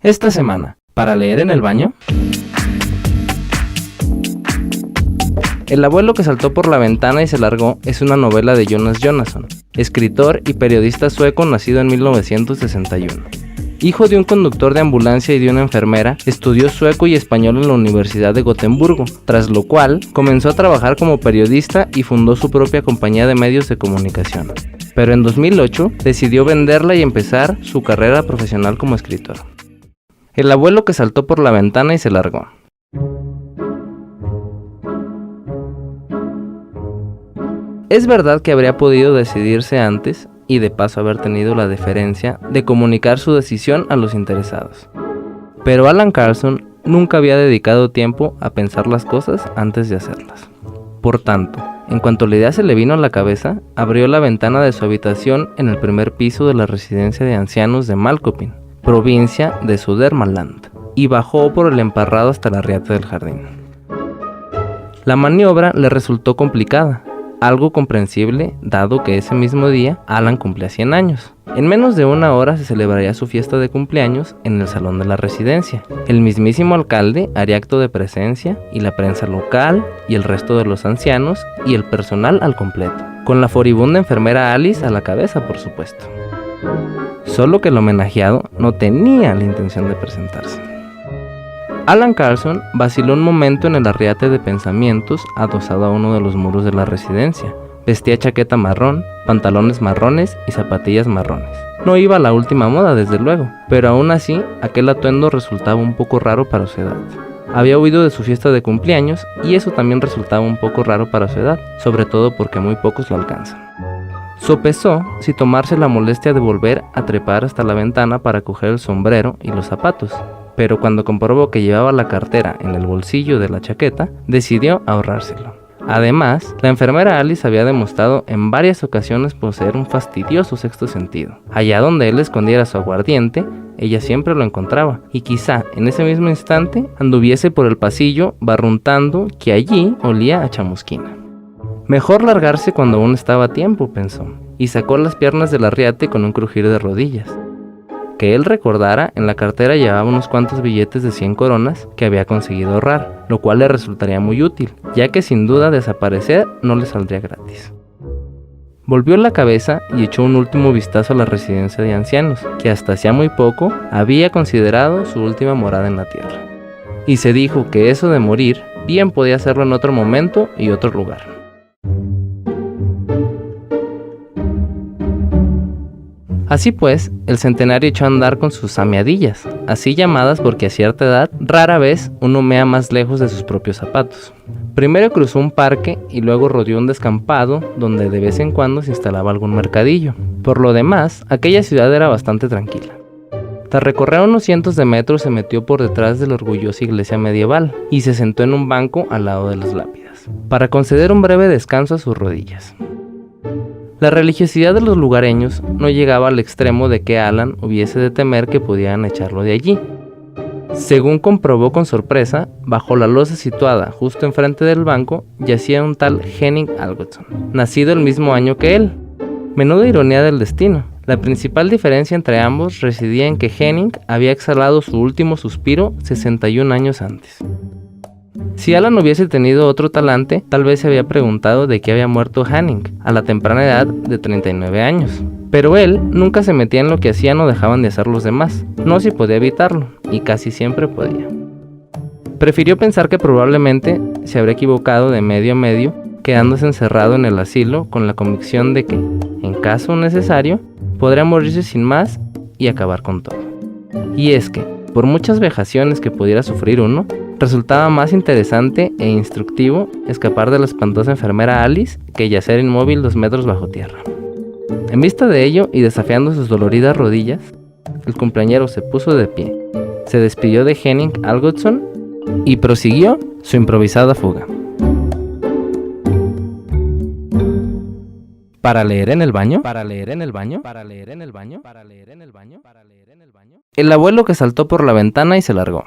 Esta semana, para leer en el baño. El abuelo que saltó por la ventana y se largó es una novela de Jonas Jonasson, escritor y periodista sueco nacido en 1961. Hijo de un conductor de ambulancia y de una enfermera, estudió sueco y español en la Universidad de Gotemburgo, tras lo cual comenzó a trabajar como periodista y fundó su propia compañía de medios de comunicación. Pero en 2008 decidió venderla y empezar su carrera profesional como escritor. El abuelo que saltó por la ventana y se largó. Es verdad que habría podido decidirse antes y de paso haber tenido la deferencia de comunicar su decisión a los interesados. Pero Alan Carlson nunca había dedicado tiempo a pensar las cosas antes de hacerlas. Por tanto, en cuanto la idea se le vino a la cabeza, abrió la ventana de su habitación en el primer piso de la residencia de ancianos de Malkopin, provincia de Södermanland, y bajó por el emparrado hasta la riata del jardín. La maniobra le resultó complicada, algo comprensible dado que ese mismo día Alan cumplía 100 años. En menos de una hora se celebraría su fiesta de cumpleaños en el salón de la residencia. El mismísimo alcalde haría acto de presencia y la prensa local y el resto de los ancianos y el personal al completo, con la furibunda enfermera Alice a la cabeza, por supuesto. Solo que el homenajeado no tenía la intención de presentarse. Alan Carlson vaciló un momento en el arriate de pensamientos adosado a uno de los muros de la residencia. Vestía chaqueta marrón, pantalones marrones y zapatillas marrones. No iba a la última moda, desde luego, pero aún así, aquel atuendo resultaba un poco raro para su edad. Había huido de su fiesta de cumpleaños y eso también resultaba un poco raro para su edad, sobre todo porque muy pocos lo alcanzan. Sopesó si tomarse la molestia de volver a trepar hasta la ventana para coger el sombrero y los zapatos, pero cuando comprobó que llevaba la cartera en el bolsillo de la chaqueta, decidió ahorrárselo. Además, la enfermera Alice había demostrado en varias ocasiones poseer un fastidioso sexto sentido. Allá donde él escondiera su aguardiente, ella siempre lo encontraba, y quizá en ese mismo instante anduviese por el pasillo barruntando que allí olía a chamusquina. Mejor largarse cuando aún estaba a tiempo, pensó, y sacó las piernas del arriate con un crujir de rodillas. Que él recordara, en la cartera llevaba unos cuantos billetes de 100 coronas que había conseguido ahorrar, lo cual le resultaría muy útil, ya que sin duda desaparecer no le saldría gratis. Volvió la cabeza y echó un último vistazo a la residencia de ancianos, que hasta hacía muy poco había considerado su última morada en la tierra. Y se dijo que eso de morir bien podía hacerlo en otro momento y otro lugar. Así pues, el centenario echó a andar con sus ameadillas, así llamadas porque a cierta edad rara vez uno mea más lejos de sus propios zapatos. Primero cruzó un parque y luego rodeó un descampado donde de vez en cuando se instalaba algún mercadillo. Por lo demás, aquella ciudad era bastante tranquila. Tras recorrer unos cientos de metros se metió por detrás de la orgullosa iglesia medieval y se sentó en un banco al lado de las lápidas, para conceder un breve descanso a sus rodillas. La religiosidad de los lugareños no llegaba al extremo de que Alan hubiese de temer que pudieran echarlo de allí. Según comprobó con sorpresa, bajo la losa situada justo enfrente del banco yacía un tal Henning Algotsson, nacido el mismo año que él. Menuda ironía del destino. La principal diferencia entre ambos residía en que Henning había exhalado su último suspiro 61 años antes. Si Alan hubiese tenido otro talante, tal vez se había preguntado de qué había muerto Henning a la temprana edad de 39 años. Pero él nunca se metía en lo que hacían o dejaban de hacer los demás, no si podía evitarlo, y casi siempre podía. Prefirió pensar que probablemente se habría equivocado de medio a medio, quedándose encerrado en el asilo con la convicción de que, en caso necesario, podría morirse sin más y acabar con todo. Y es que, por muchas vejaciones que pudiera sufrir uno, resultaba más interesante e instructivo escapar de la espantosa enfermera Alice que yacer inmóvil 2 metros bajo tierra. En vista de ello y desafiando sus doloridas rodillas, el cumpleañero se puso de pie, se despidió de Henning Algotsson y prosiguió su improvisada fuga. ¿Para leer en el baño? ¿Para leer en el baño? ¿Para leer en el baño? ¿Para leer en el baño? ¿Para leer en el baño? El abuelo que saltó por la ventana y se largó.